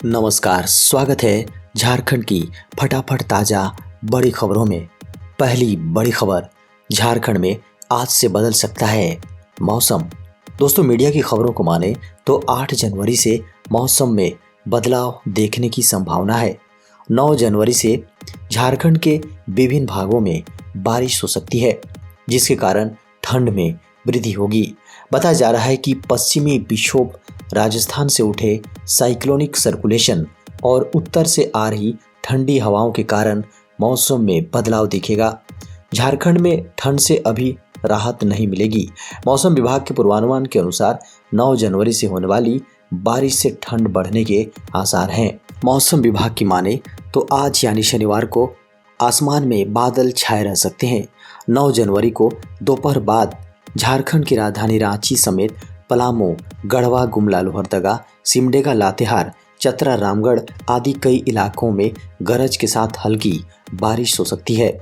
नमस्कार, स्वागत है झारखंड की फटाफट ताज़ा बड़ी खबरों में। पहली बड़ी खबर, झारखंड में आज से बदल सकता है मौसम। दोस्तों, मीडिया की खबरों को माने तो 8 जनवरी से मौसम में बदलाव देखने की संभावना है। 9 जनवरी से झारखंड के विभिन्न भागों में बारिश हो सकती है, जिसके कारण ठंड में वृद्धि होगी। बताया जा रहा है कि पश्चिमी विक्षोभ, राजस्थान से उठे साइक्लोनिक सर्कुलेशन और उत्तर से आ रही ठंडी हवाओं के कारण मौसम में बदलाव दिखेगा। झारखंड में ठंड से अभी राहत नहीं मिलेगी। मौसम विभाग के पूर्वानुमान के अनुसार 9 जनवरी से होने वाली बारिश से ठंड बढ़ने के आसार हैं। मौसम विभाग की माने तो आज यानी शनिवार को आसमान में बादल छाए रह सकते हैं। 9 जनवरी को दोपहर बाद झारखंड की राजधानी रांची समेत पलामू, गढ़वा, गुमला, लोहरदगा, सिमडेगा, लातेहार, चतरा, रामगढ़ आदि कई इलाकों में गरज के साथ हल्की बारिश हो सकती है।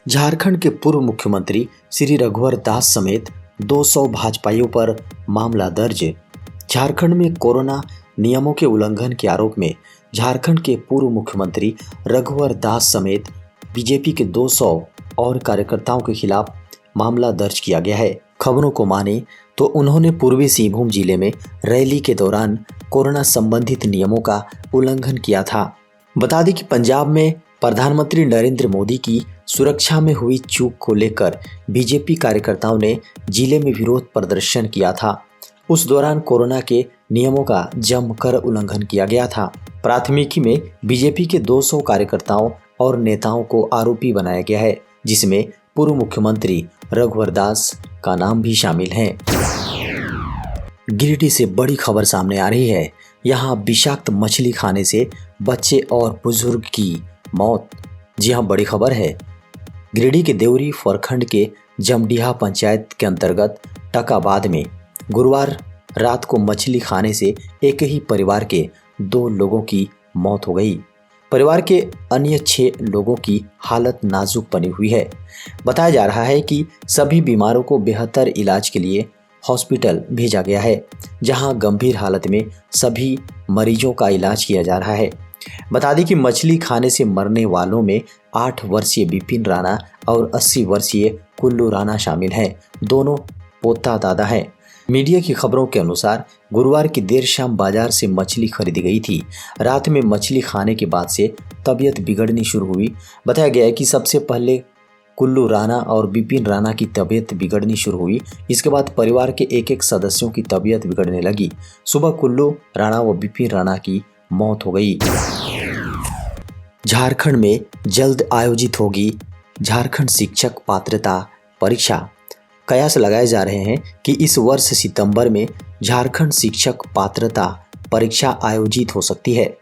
झारखंड के पूर्व मुख्यमंत्री श्री रघुवर दास समेत 200 भाजपाइयों पर मामला दर्ज। झारखंड में कोरोना नियमों के उल्लंघन के आरोप में झारखंड के पूर्व मुख्यमंत्री रघुवर दास समेत बीजेपी के 200 और कार्यकर्ताओं के खिलाफ मामला दर्ज किया गया है। खबरों को माने तो उन्होंने पूर्वी सिंहभूम जिले में रैली के दौरान कोरोना संबंधित नियमों का उल्लंघन किया था। बता दें कि पंजाब में प्रधानमंत्री नरेंद्र मोदी की सुरक्षा में हुई चूक को लेकर बीजेपी कार्यकर्ताओं ने जिले में विरोध प्रदर्शन किया था। उस दौरान कोरोना के नियमों का जमकर उल्लंघन किया गया था। प्राथमिकी में बीजेपी के 200 कार्यकर्ताओं और नेताओं को आरोपी बनाया गया है, जिसमें पूर्व मुख्यमंत्री रघुवर दास का नाम भी शामिल है। गिरिडीह से बड़ी खबर सामने आ रही है। यहाँ विषाक्त मछली खाने से बच्चे और बुजुर्ग की मौत। जी हाँ, बड़ी खबर है। गिरिडीह के देवरी प्रखंड के जमडीहा पंचायत के अंतर्गत टकाबाद में गुरुवार रात को मछली खाने से एक ही परिवार के 2 लोगों की मौत हो गई। परिवार के अन्य 6 लोगों की हालत नाजुक बनी हुई है। बताया जा रहा है कि सभी बीमारों को बेहतर इलाज के लिए हॉस्पिटल भेजा गया है, जहां गंभीर हालत में सभी मरीजों का इलाज किया जा रहा है। बता दें कि मछली खाने से मरने वालों में 8 वर्षीय विपिन राणा और 80 वर्षीय कुल्लू राणा शामिल हैं। दोनों पोता दादा हैं। मीडिया की खबरों के अनुसार गुरुवार की देर शाम बाजार से मछली खरीदी गई थी। रात में मछली खाने के बाद से तबीयत बिगड़नी शुरू हुई। बताया गया है कि सबसे पहले कुल्लू राणा और विपिन राणा की तबीयत बिगड़नी शुरू हुई। इसके बाद परिवार के एक सदस्यों की तबीयत बिगड़ने लगी। सुबह कुल्लू राणा व विपिन राणा की मौत हो गई। झारखंड में जल्द आयोजित होगी झारखंड शिक्षक पात्रता परीक्षा। कयास लगाए जा रहे हैं कि इस वर्ष सितंबर में झारखंड शिक्षक पात्रता परीक्षा आयोजित हो सकती है।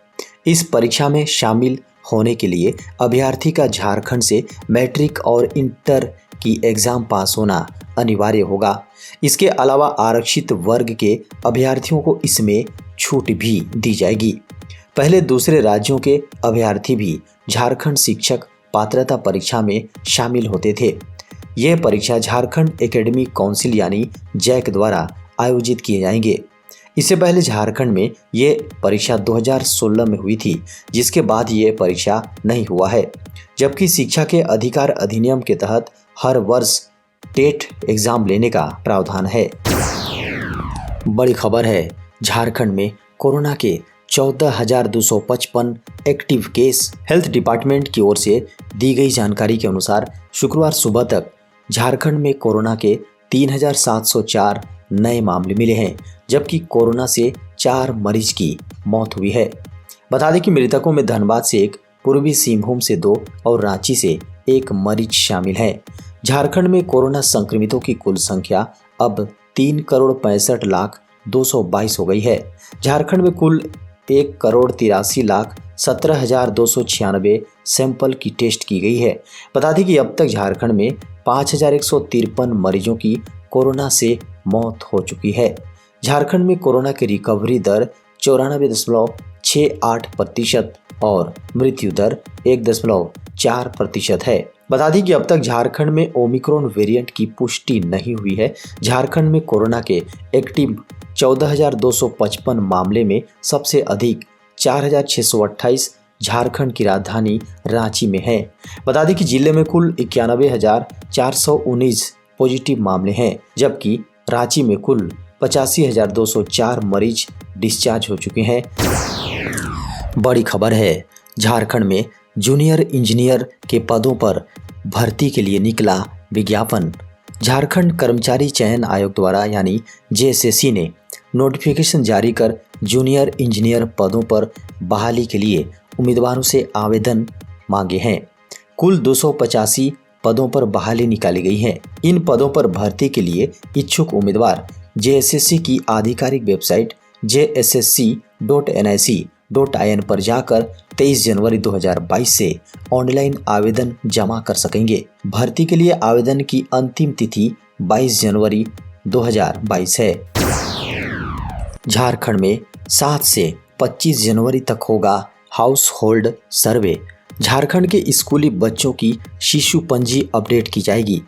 इस परीक्षा में शामिल होने के लिए अभ्यर्थी का झारखंड से मैट्रिक और इंटर की एग्जाम पास होना अनिवार्य होगा। इसके अलावा आरक्षित वर्ग के अभ्यर्थियों को इसमें छूट भी दी जाएगी। पहले दूसरे राज्यों के अभ्यर्थी भी झारखंड शिक्षक पात्रता परीक्षा में शामिल होते थे। यह परीक्षा झारखंड एकेडमिक काउंसिल यानी जैक द्वारा आयोजित किए जाएंगे। इससे पहले झारखंड में ये परीक्षा 2016 में हुई थी, जिसके बाद ये परीक्षा नहीं हुआ है। जबकि शिक्षा के अधिकार अधिनियम के तहत हर वर्ष टेट एग्जाम लेने का प्रावधान है। बड़ी खबर है, झारखंड में कोरोना के 14,255 एक्टिव केस। हेल्थ डिपार्टमेंट की ओर से दी गई जानकारी के अनुसार शुक्रवार सुबह तक झारखंड में कोरोना के 3,704 नए मामले मिले हैं, जबकि कोरोना से 4 मरीज की मौत हुई है। बता दें कि मृतकों में धनबाद से 1, पूर्वी सिंहभूम से 2 और रांची से 1 मरीज शामिल है। झारखंड में कोरोना संक्रमितों की कुल संख्या अब 3,65,222 हो गई है। झारखंड में कुल 1,83,17,296 सैंपल की टेस्ट की गई है। बता दें कि अब तक झारखंड में 5,153 मरीजों की कोरोना से मौत हो चुकी है। झारखंड में कोरोना की रिकवरी दर 94.68% और मृत्यु दर 1.4% है। बता दें कि अब तक झारखंड में ओमिक्रॉन वेरिएंट की पुष्टि नहीं हुई है। झारखंड में कोरोना के एक्टिव 14,255 मामले में सबसे अधिक 4,628 झारखंड की राजधानी रांची में है। बता दें कि जिले में कुल 91,419 पॉजिटिव मामले हैं, जबकि रांची में कुल 85,204 मरीज डिस्चार्ज हो चुके हैं। बड़ी खबर है, झारखंड में जूनियर इंजीनियर के पदों पर भर्ती के लिए निकला विज्ञापन। झारखंड कर्मचारी चयन आयोग द्वारा यानी जेएसएससी ने नोटिफिकेशन जारी कर जूनियर इंजीनियर पदों पर बहाली के लिए उम्मीदवारों से आवेदन मांगे हैं। कुल 285 पदों पर बहाली निकाली गई है। इन पदों पर भर्ती के लिए इच्छुक उम्मीदवार जेएसएससी की आधिकारिक वेबसाइट jssc.nic.in पर जाकर 23 जनवरी 2022 से ऑनलाइन आवेदन जमा कर सकेंगे। भर्ती के लिए आवेदन की अंतिम तिथि 22 जनवरी 2022 है। झारखंड में 7 से 25 जनवरी तक होगा हाउस होल्ड सर्वे। झारखंड के स्कूली बच्चों की शिशु पंजी अपडेट की जाएगी।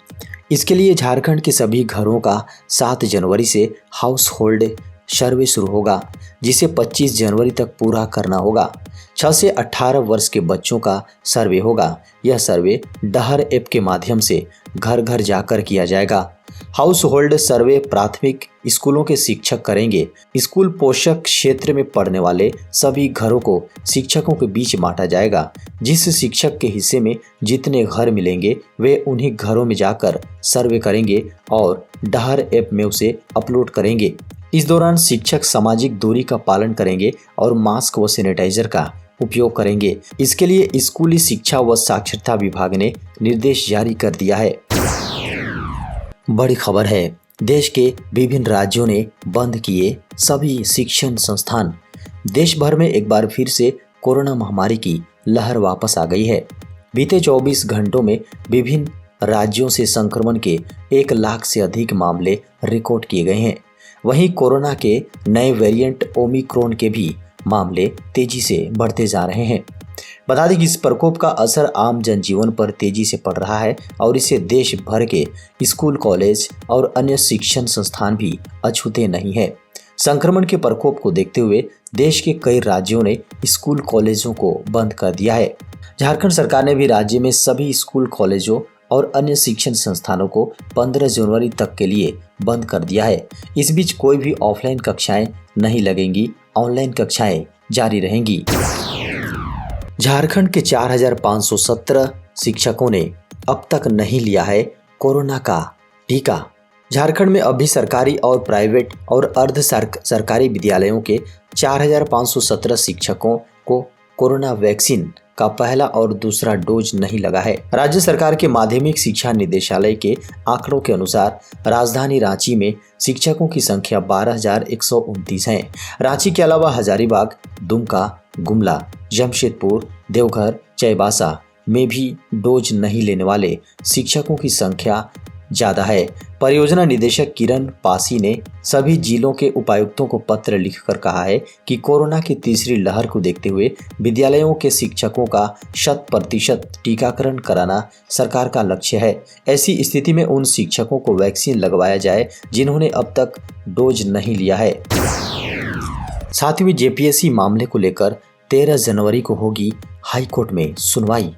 इसके लिए झारखंड के सभी घरों का 7 जनवरी से हाउस होल्ड सर्वे शुरू होगा, जिसे 25 जनवरी तक पूरा करना होगा। 6 से 18 वर्ष के बच्चों का सर्वे होगा। यह सर्वे डहर ऐप के माध्यम से घर घर जाकर किया जाएगा। हाउस होल्ड सर्वे प्राथमिक स्कूलों के शिक्षक करेंगे। स्कूल पोषक क्षेत्र में पढ़ने वाले सभी घरों को शिक्षकों के बीच बांटा जाएगा। जिस शिक्षक के हिस्से में जितने घर मिलेंगे वे उन्हीं घरों में जाकर सर्वे करेंगे और डहर ऐप में उसे अपलोड करेंगे। इस दौरान शिक्षक सामाजिक दूरी का पालन करेंगे और मास्क व सैनिटाइजर का उपयोग करेंगे। इसके लिए स्कूली शिक्षा व साक्षरता विभाग ने निर्देश जारी कर दिया है। बड़ी खबर है, देश के विभिन्न राज्यों ने बंद किए सभी शिक्षण संस्थान। देश भर में एक बार फिर से कोरोना महामारी की लहर वापस आ गई है। बीते 24 घंटों में विभिन्न राज्यों से संक्रमण के 1 लाख से अधिक मामले रिकॉर्ड किए गए हैं। वहीं कोरोना के नए वेरिएंट ओमिक्रॉन के भी मामले तेजी से बढ़ते जा रहे हैं। बता दें कि इस प्रकोप का असर आम जनजीवन पर तेजी से पड़ रहा है और इससे देश भर के स्कूल, कॉलेज और अन्य शिक्षण संस्थान भी अछूते नहीं हैं। संक्रमण के प्रकोप को देखते हुए देश के कई राज्यों ने स्कूल कॉलेजों को बंद कर दिया है। झारखंड सरकार ने भी राज्य में सभी स्कूल, कॉलेजों और अन्य शिक्षण संस्थानों को 15 जनवरी तक के लिए बंद कर दिया है। इस बीच कोई भी ऑफलाइन कक्षाएं नहीं लगेंगी, ऑनलाइन कक्षाएं जारी रहेंगी। झारखंड के 4,517 शिक्षकों ने अब तक नहीं लिया है कोरोना का टीका। झारखंड में अभी सरकारी और प्राइवेट और अर्ध सरकारी विद्यालयों के 4,517 शिक्षकों को कोरोना वैक्सीन का पहला और दूसरा डोज नहीं लगा है। राज्य सरकार के माध्यमिक शिक्षा निदेशालय के आंकड़ों के अनुसार राजधानी रांची में शिक्षकों की संख्या 12,129 है। रांची के अलावा हजारीबाग, दुमका, गुमला, जमशेदपुर, देवघर, चाईबासा में भी डोज नहीं लेने वाले शिक्षकों की संख्या ज्यादा है। परियोजना निदेशक किरण पासी ने सभी जिलों के उपायुक्तों को पत्र लिखकर कहा है कि कोरोना की तीसरी लहर को देखते हुए विद्यालयों के शिक्षकों का 100% टीकाकरण कराना सरकार का लक्ष्य है। ऐसी स्थिति में उन शिक्षकों को वैक्सीन लगवाया जाए जिन्होंने अब तक डोज नहीं लिया है। 7वीं जेपीएससी मामले को लेकर 13 जनवरी को होगी हाईकोर्ट में सुनवाई।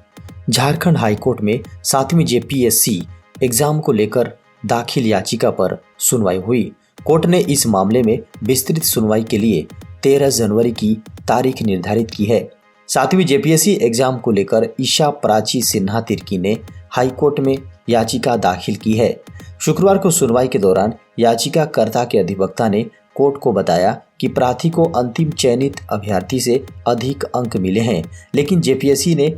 झारखंड हाईकोर्ट में 7वीं जेपीएससी एग्जाम को लेकर दाखिल याचिका पर सुनवाई हुई। कोर्ट ने इस मामले में विस्तृत सुनवाई के लिए 13 जनवरी की तारीख निर्धारित की है। 7वीं जेपीएससी एग्जाम को लेकर ईशा प्राची सिन्हा तिर्की ने हाईकोर्ट में याचिका दाखिल की है। शुक्रवार को सुनवाई के दौरान याचिकाकर्ता के अधिवक्ता ने कोर्ट को बताया कि प्रार्थी को अंतिम चयनित अभ्यर्थी से अधिक अंक मिले हैं, लेकिन जेपीएससी ने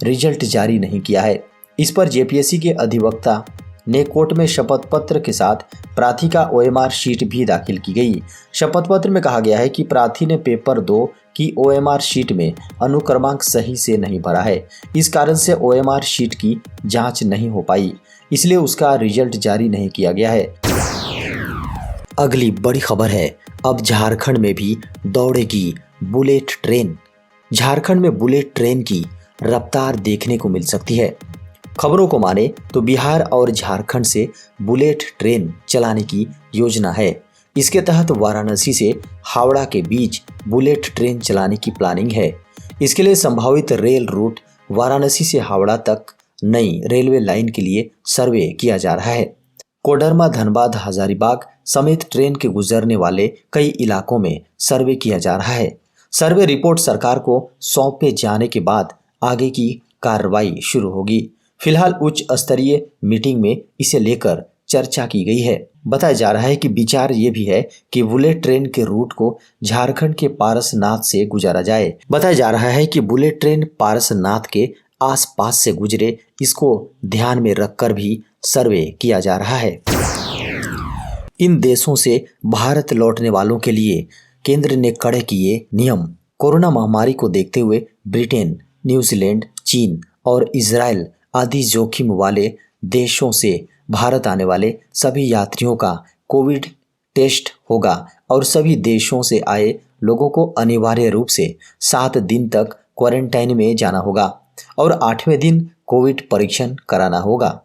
रिजल्ट जारी नहीं किया है। इस पर जेपीएससी के अधिवक्ता ने कोर्ट में शपथ पत्र के साथ प्रार्थी का ओएमआर शीट भी दाखिल की गई। शपथ पत्र में कहा गया है कि प्रार्थी ने पेपर 2 की ओएमआर शीट में अनुक्रमांक सही से नहीं भरा है। इस कारण से ओएमआर शीट की जांच नहीं हो पाई, इसलिए उसका रिजल्ट जारी नहीं किया गया है। अगली बड़ी खबर है, अब झारखंड में भी दौड़ेगी बुलेट ट्रेन। झारखंड में बुलेट ट्रेन की रफ्तार देखने को मिल सकती है। खबरों को माने तो बिहार और झारखंड से बुलेट ट्रेन चलाने की योजना है। इसके तहत वाराणसी से हावड़ा के बीच बुलेट ट्रेन चलाने की प्लानिंग है। इसके लिए संभावित रेल रूट वाराणसी से हावड़ा तक नई रेलवे लाइन के लिए सर्वे किया जा रहा है। कोडरमा, धनबाद, हजारीबाग समेत ट्रेन के गुजरने वाले कई इलाकों में सर्वे किया जा रहा है। सर्वे रिपोर्ट सरकार को सौंपे जाने के बाद आगे की कार्रवाई शुरू होगी। फिलहाल उच्च स्तरीय मीटिंग में इसे लेकर चर्चा की गई है। बताया जा रहा है कि विचार ये भी है कि बुलेट ट्रेन के रूट को झारखंड के पारसनाथ से गुजारा जाए। बताया जा रहा है कि बुलेट ट्रेन पारसनाथ के आसपास से गुजरे, इसको ध्यान में रखकर भी सर्वे किया जा रहा है। इन देशों से भारत लौटने वालों के लिए केंद्र ने कड़े किए नियम। कोरोना महामारी को देखते हुए ब्रिटेन, न्यूजीलैंड, चीन और इजराइल आदि जोखिम वाले देशों से भारत आने वाले सभी यात्रियों का कोविड टेस्ट होगा और सभी देशों से आए लोगों को अनिवार्य रूप से 7 दिन तक क्वारंटाइन में जाना होगा और 8वें दिन कोविड परीक्षण कराना होगा।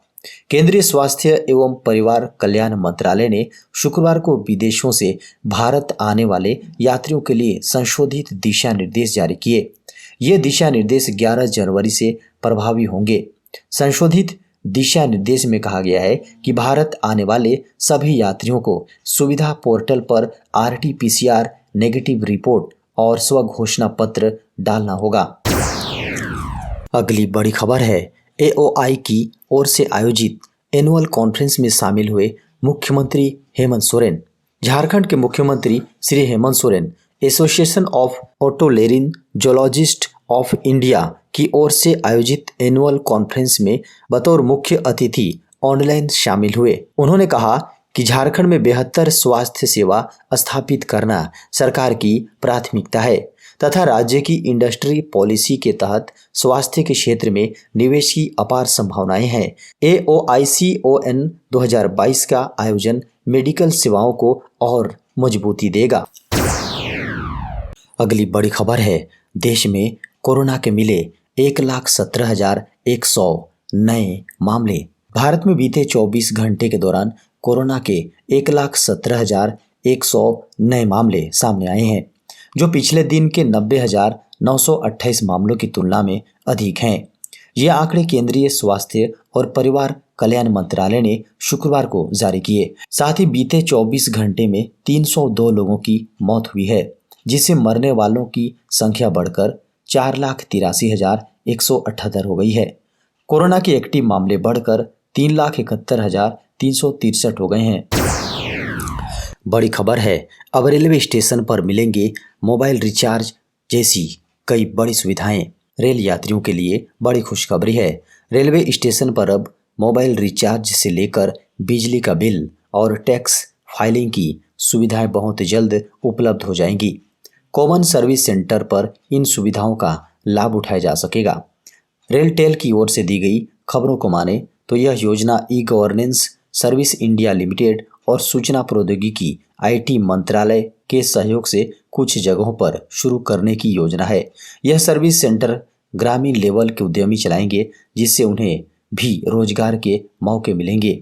केंद्रीय स्वास्थ्य एवं परिवार कल्याण मंत्रालय ने शुक्रवार को विदेशों से भारत आने वाले यात्रियों के लिए संशोधित दिशा निर्देश जारी किए। ये दिशा निर्देश 11 जनवरी से प्रभावी होंगे। संशोधित दिशा निर्देश में कहा गया है कि भारत आने वाले सभी यात्रियों को सुविधा पोर्टल पर RT-PCR नेगेटिव रिपोर्ट और स्वघोषणा पत्र डालना होगा। अगली बड़ी खबर है, AOI की ओर से आयोजित एनुअल कॉन्फ्रेंस में शामिल हुए मुख्यमंत्री हेमंत सोरेन। झारखंड के मुख्यमंत्री Shri Hemant Soren association of otolaryngologists of India की ओर से आयोजित एनुअल कॉन्फ्रेंस में बतौर मुख्य अतिथि ऑनलाइन शामिल हुए। उन्होंने कहा कि झारखंड में बेहतर स्वास्थ्य सेवा स्थापित करना सरकार की प्राथमिकता है तथा राज्य की इंडस्ट्री पॉलिसी के तहत स्वास्थ्य के क्षेत्र में निवेश की अपार संभावनाएं हैं। AOICON 2022 का आयोजन मेडिकल सेवाओं को और मजबूती देगा। अगली बड़ी खबर है, देश में कोरोना के मिले 1,17,100 नए मामले। भारत में बीते 24 घंटे के दौरान कोरोना के 1,17,100 नए मामले सामने आए हैं, जो पिछले दिन के 90,928 मामलों की तुलना में अधिक हैं। ये आंकड़े केंद्रीय स्वास्थ्य और परिवार कल्याण मंत्रालय ने शुक्रवार को जारी किए। साथ ही बीते 24 घंटे में 302 लोगों की मौत हुई है, जिससे मरने वालों की संख्या बढ़कर 4,83,178 हो गई है। कोरोना के एक्टिव मामले बढ़कर 3,71,363 हो गए हैं। बड़ी खबर है, अब रेलवे स्टेशन पर मिलेंगे मोबाइल रिचार्ज जैसी कई बड़ी सुविधाएं। रेल यात्रियों के लिए बड़ी खुशखबरी है। रेलवे स्टेशन पर अब मोबाइल रिचार्ज से लेकर बिजली का बिल और टैक्स फाइलिंग की सुविधाएं बहुत जल्द उपलब्ध हो जाएंगी। कॉमन सर्विस सेंटर पर इन सुविधाओं का लाभ उठाया जा सकेगा। रेलटेल की ओर से दी गई खबरों को माने तो यह योजना ई-गवर्नेंस सर्विस इंडिया लिमिटेड और सूचना प्रौद्योगिकी IT मंत्रालय के सहयोग से कुछ जगहों पर शुरू करने की योजना है। यह सर्विस सेंटर ग्रामीण लेवल के उद्यमी चलाएंगे, जिससे उन्हें भी रोजगार के मौके मिलेंगे।